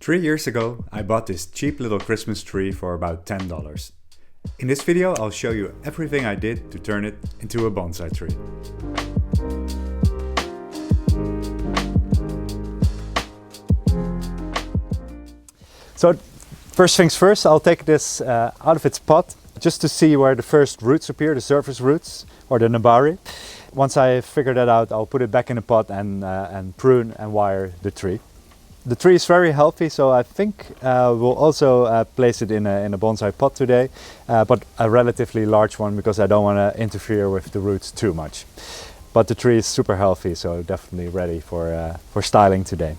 3 years ago, I bought this cheap little Christmas tree for about $10. In this video, I'll show you everything I did to turn it into a bonsai tree. So first things first, I'll take this out of its pot just to see where the first roots appear, the surface roots or the nabari. Once I figure that out, I'll put it back in the pot and prune and wire the tree. The tree is very healthy, so I think we'll also place it in a bonsai pot today, but a relatively large one because I don't want to interfere with the roots too much. But the tree is super healthy, so definitely ready for styling today.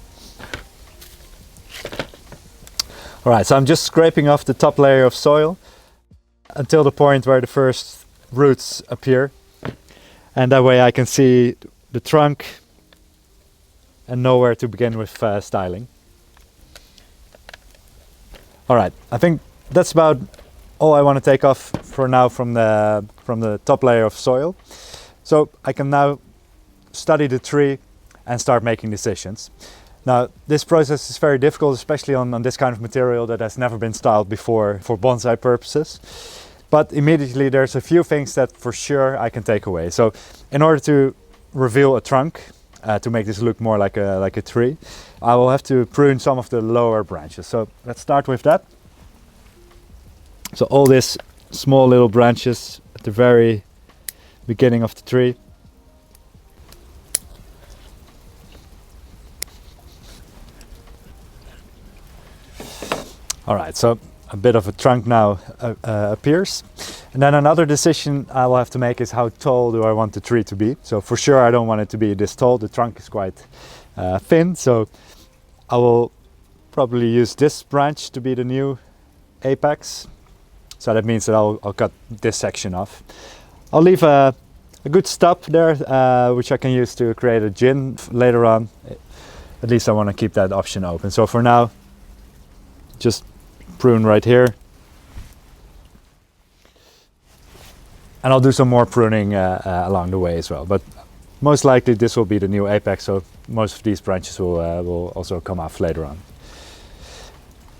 Alright, so I'm just scraping off the top layer of soil until the point where the first roots appear. And that way I can see the trunk and know where to begin with styling. Alright, I think that's about all I want to take off for now from the top layer of soil. So I can now study the tree and start making decisions. Now, this process is very difficult, especially on this kind of material that has never been styled before for bonsai purposes. But immediately there's a few things that for sure I can take away. So in order to reveal a trunk, to make this look more like a tree, I will have to prune some of the lower branches. So let's start with that. So all these small little branches at the very beginning of the tree. Alright, so a bit of a trunk now appears. And then another decision I will have to make is how tall do I want the tree to be. So for sure I don't want it to be this tall. The trunk is quite thin, so I will probably use this branch to be the new apex. So that means that I'll cut this section off. I'll leave a good stub there, which I can use to create a gin later on. At least I want to keep that option open. So for now, just prune right here. And I'll do some more pruning along the way as well. But most likely this will be the new apex, so most of these branches will also come off later on.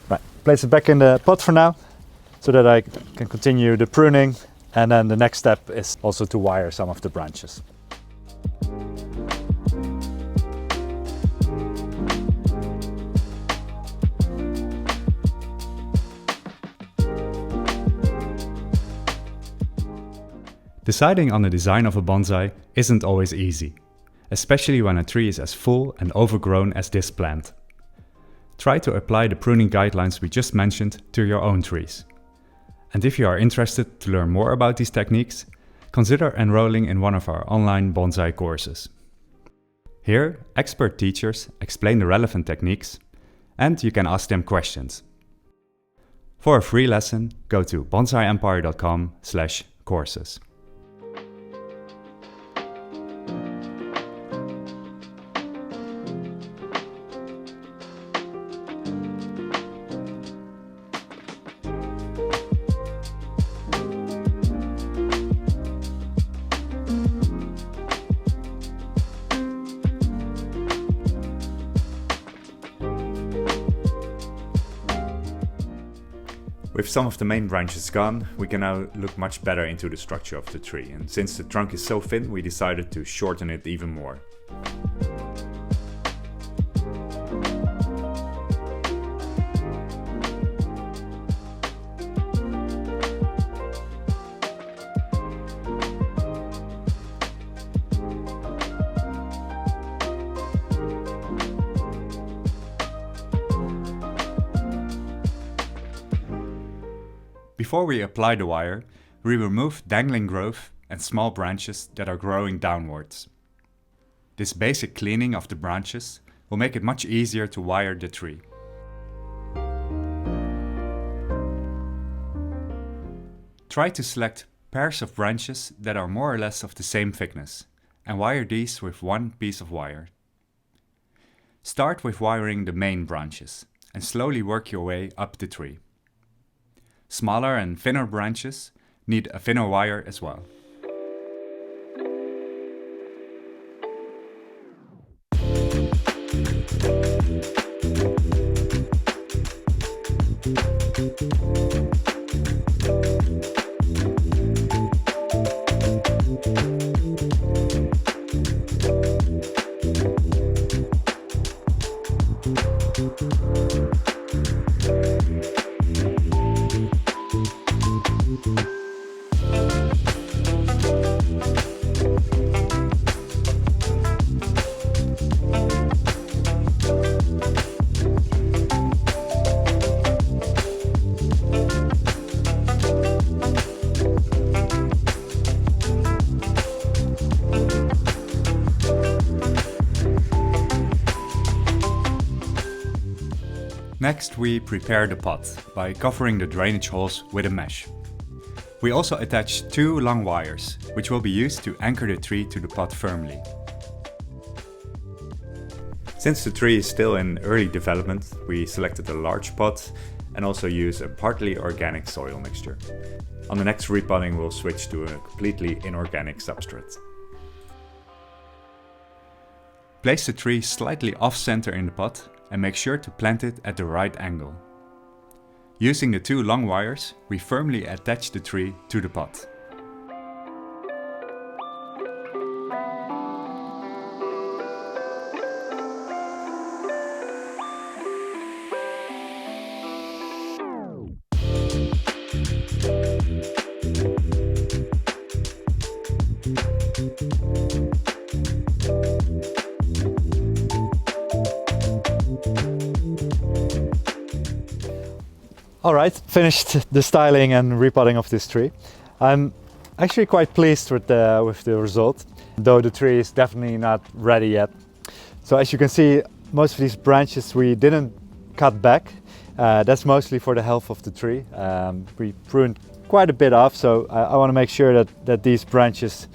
Right, place it back in the pot for now, so that I can continue the pruning. And then the next step is also to wire some of the branches. Deciding on the design of a bonsai isn't always easy, especially when a tree is as full and overgrown as this plant. Try to apply the pruning guidelines we just mentioned to your own trees. And if you are interested to learn more about these techniques, consider enrolling in one of our online bonsai courses. Here, expert teachers explain the relevant techniques, and you can ask them questions. For a free lesson, go to bonsaiempire.com/courses. With some of the main branches gone, we can now look much better into the structure of the tree. And since the trunk is so thin, we decided to shorten it even more. Before we apply the wire, we remove dangling growth and small branches that are growing downwards. This basic cleaning of the branches will make it much easier to wire the tree. Try to select pairs of branches that are more or less of the same thickness and wire these with one piece of wire. Start with wiring the main branches and slowly work your way up the tree. Smaller and thinner branches need a thinner wire as well. Next, we prepare the pot by covering the drainage holes with a mesh. We also attach 2 long wires, which will be used to anchor the tree to the pot firmly. Since the tree is still in early development, we selected a large pot and also use a partly organic soil mixture. On the next repotting, we'll switch to a completely inorganic substrate. Place the tree slightly off-center in the pot and make sure to plant it at the right angle. Using the 2 long wires, we firmly attach the tree to the pot. Alright, finished the styling and repotting of this tree. I'm actually quite pleased with the result, though the tree is definitely not ready yet. So as you can see, most of these branches we didn't cut back. That's mostly for the health of the tree. We pruned quite a bit off, so I want to make sure that these branches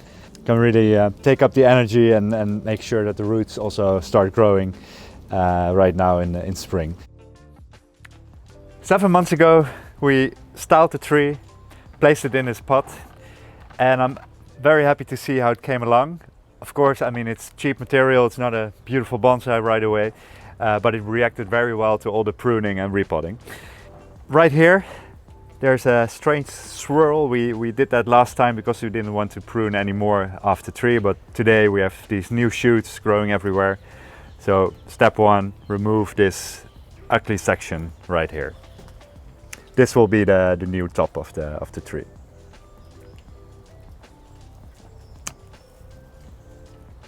can really take up the energy and make sure that the roots also start growing right now in spring. 7 months ago we styled the tree, placed it in this pot, and I'm very happy to see how it came along. Of course, I mean, it's cheap material, it's not a beautiful bonsai right away, but it reacted very well to all the pruning and repotting. Right here there's a strange swirl. We did that last time because we didn't want to prune any more off the tree, but today we have these new shoots growing everywhere. So step 1, remove this ugly section right here. This will be the new top of the tree.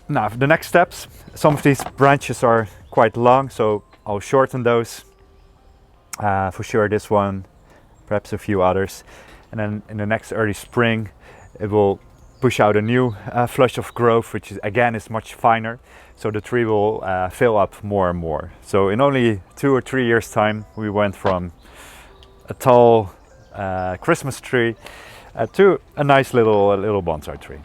Now, for the next steps, some of these branches are quite long, so I'll shorten those. For sure this one, perhaps a few others. And then in the next early spring, it will push out a new flush of growth, which is, again, is much finer. So the tree will fill up more and more. So in only 2 or 3 years time, we went from a tall Christmas tree to a nice little bonsai tree.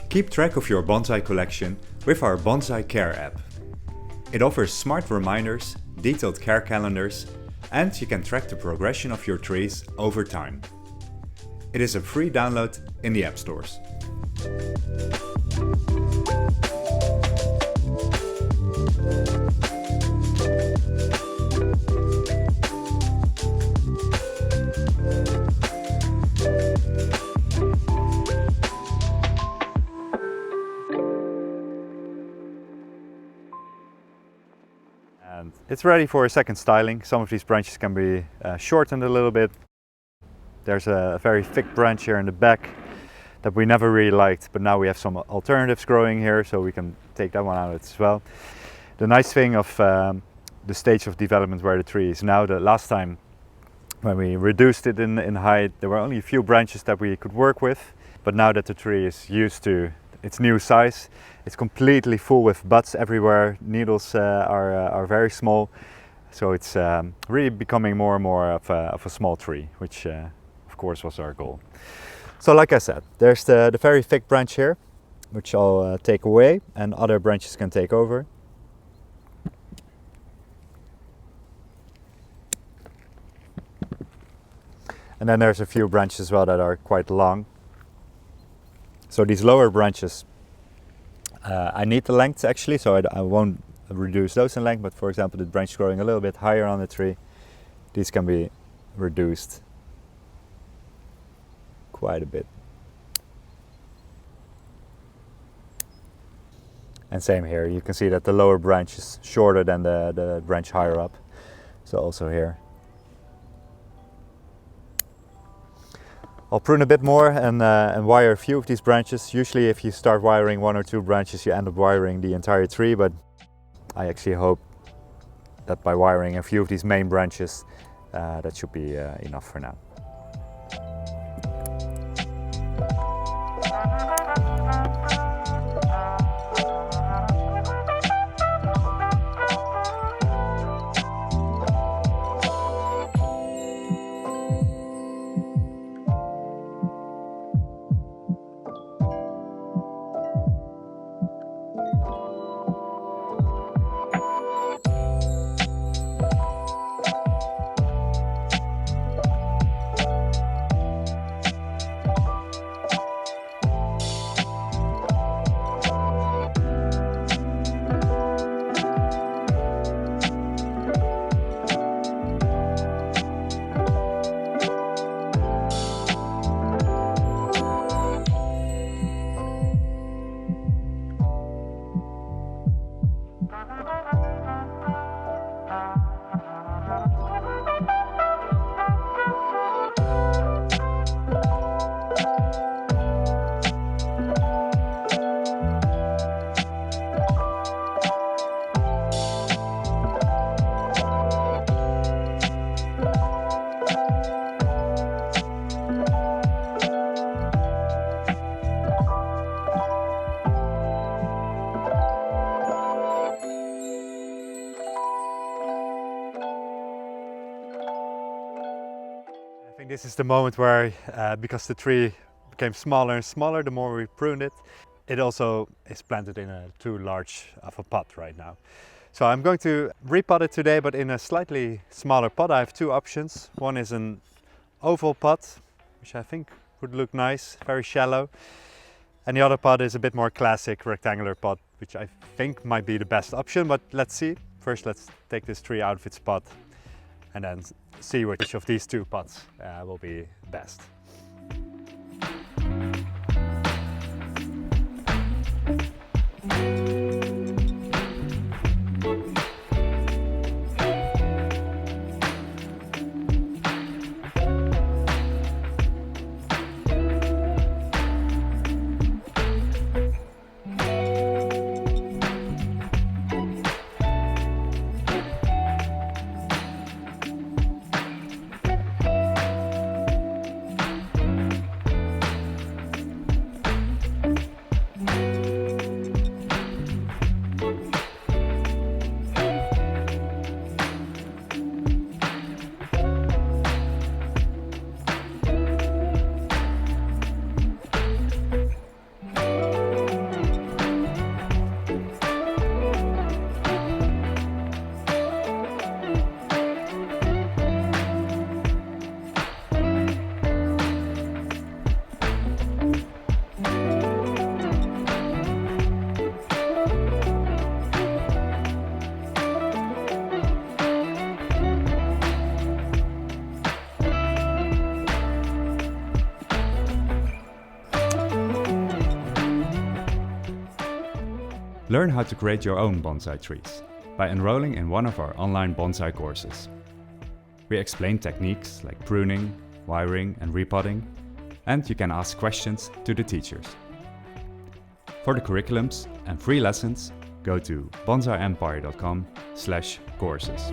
Keep track of your bonsai collection with our Bonsai Care app. It offers smart reminders, detailed care calendars, and you can track the progression of your trees over time. It is a free download in the app stores. And it's ready for a second styling. Some of these branches can be shortened a little bit. There's a very thick branch here in the back that we never really liked, but now we have some alternatives growing here, so we can take that one out as well. The nice thing of the stage of development where the tree is now, the last time when we reduced it in height, there were only a few branches that we could work with, but now that the tree is used to its new size, it's completely full with buds everywhere. Needles are very small, So it's really becoming more and more of a small tree, which of course was our goal. So like I said, there's the very thick branch here, which I'll take away, and other branches can take over. And then there's a few branches as well that are quite long. So these lower branches, I need the length actually, so I won't reduce those in length, but for example the branch growing a little bit higher on the tree, these can be reduced quite a bit. And same here, you can see that the lower branch is shorter than the branch higher up. So also here. I'll prune a bit more and wire a few of these branches. Usually if you start wiring 1 or 2 branches, you end up wiring the entire tree, but I actually hope that by wiring a few of these main branches, that should be enough for now. I think this is the moment where, because the tree became smaller and smaller the more we pruned it, it also is planted in a too large of a pot right now. So I'm going to repot it today, but in a slightly smaller pot. I have 2 options. One is an oval pot, which I think would look nice, very shallow. And the other pot is a bit more classic rectangular pot, which I think might be the best option, but let's see. First, let's take this tree out of its pot and then see which of these 2 pots will be best. Learn how to create your own bonsai trees by enrolling in one of our online bonsai courses. We explain techniques like pruning, wiring and repotting, and you can ask questions to the teachers. For the curriculums and free lessons, go to bonsaiempire.com/courses.